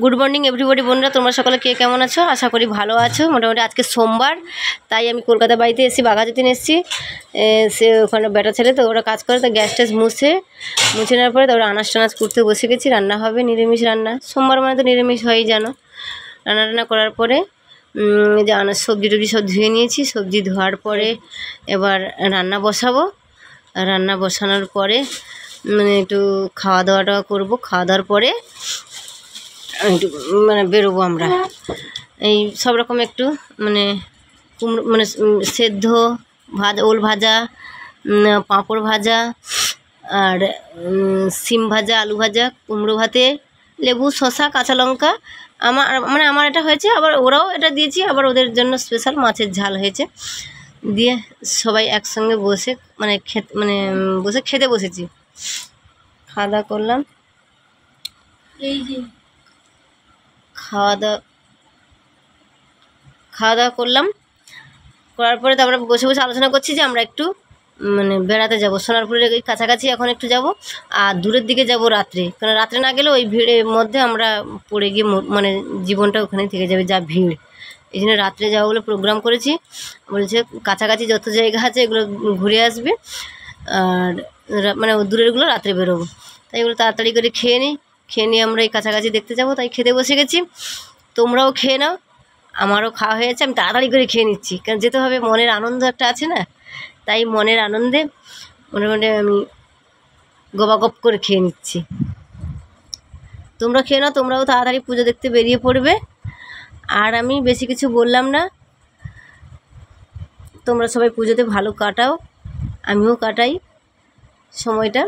Good morning everybody বন্ধুরা, তোমরা সকলে কে কেমন আছো? আশা করি ভালো আছো। মোটামুটি আজকে সোমবার, তাই আমি কলকাতা বাড়িতে এসেছি, বাঘাযতীন এসেছি। সে ওখানে বেটা ছেলে তো ওরা কাজ করে, তো গ্যাস ট্যাস মুছে নেওয়ার পরে তারপরে আনাজ টানাজ করতে বসে গেছি। রান্না হবে নিরামিষ রান্না, সোমবার মানে তো নিরামিষ হয়েই জানো। রান্না করার পরে যে আনাজ সবজি টবজি সব ধুয়ে নিয়েছি। সবজি ধোয়ার পরে এবার রান্না বসাবো। রান্না বসানোর পরে মানে একটু খাওয়া দাওয়াটা করবো। খাওয়া দাওয়ার পরে একটু মানে বেরোবো আমরা। এই সব রকম একটু মানে কুমড়ো মানে সেদ্ধ ভাজা, ওল ভাজা, পাঁপড় ভাজা, আর সিম ভাজা, আলু ভাজা, কুমড়ো ভাতে লেবু, শসা, কাঁচা লঙ্কা। আমার এটা হয়েছে, আবার ওরাও এটা দিয়েছি, আবার ওদের জন্য স্পেশাল মাছের ঝাল হয়েছে। দিয়ে সবাই একসঙ্গে বসে বসে খেতে বসেছি। খাওয়া দাওয়া করলাম। এই যে খাওয়া দাওয়া করলাম, করার পরে তারপরে বসে বসে আলোচনা করছি যে আমরা একটু মানে বেড়াতে যাব, সোনারপুরের এই কাছাকাছি এখন একটু যাব, আর দূরের দিকে যাব রাত্রে। কারণ রাত্রে না গেলে ওই ভিড়ের মধ্যে আমরা পড়ে গিয়ে মানে জীবনটা ওখানেই থেকে যাবে, যা ভিড়। এই জন্য রাত্রে যাবো বলে প্রোগ্রাম করেছি। বলছে কাছাকাছি যত জায়গা আছে এগুলো ঘুরে আসবে, আর মানে দূরেরগুলো রাত্রে বেরোবো। তাই এগুলো তাড়াতাড়ি করে খেয়ে নিয়ে আমরা এই কাছাকাছি দেখতে যাব, তাই খেতে বসে গেছি। তোমরাও খেয়ে নাও, আমারও খাওয়া হয়েছে। আমি তাড়াতাড়ি করে খেয়ে নিচ্ছি, কারণ যেতে হবে, মনের আনন্দ একটা আছে না, তাই মনের আনন্দে মোটামুটি আমি গবাগপ করে খেয়ে নিচ্ছি। তোমরা খেয়ে নাও, তোমরাও তাড়াতাড়ি পুজো দেখতে বেরিয়ে পড়বে। আর আমি বেশি কিছু বললাম না, তোমরা সবাই পুজোতে ভালো কাটাও, আমিও কাটাই সময়টা।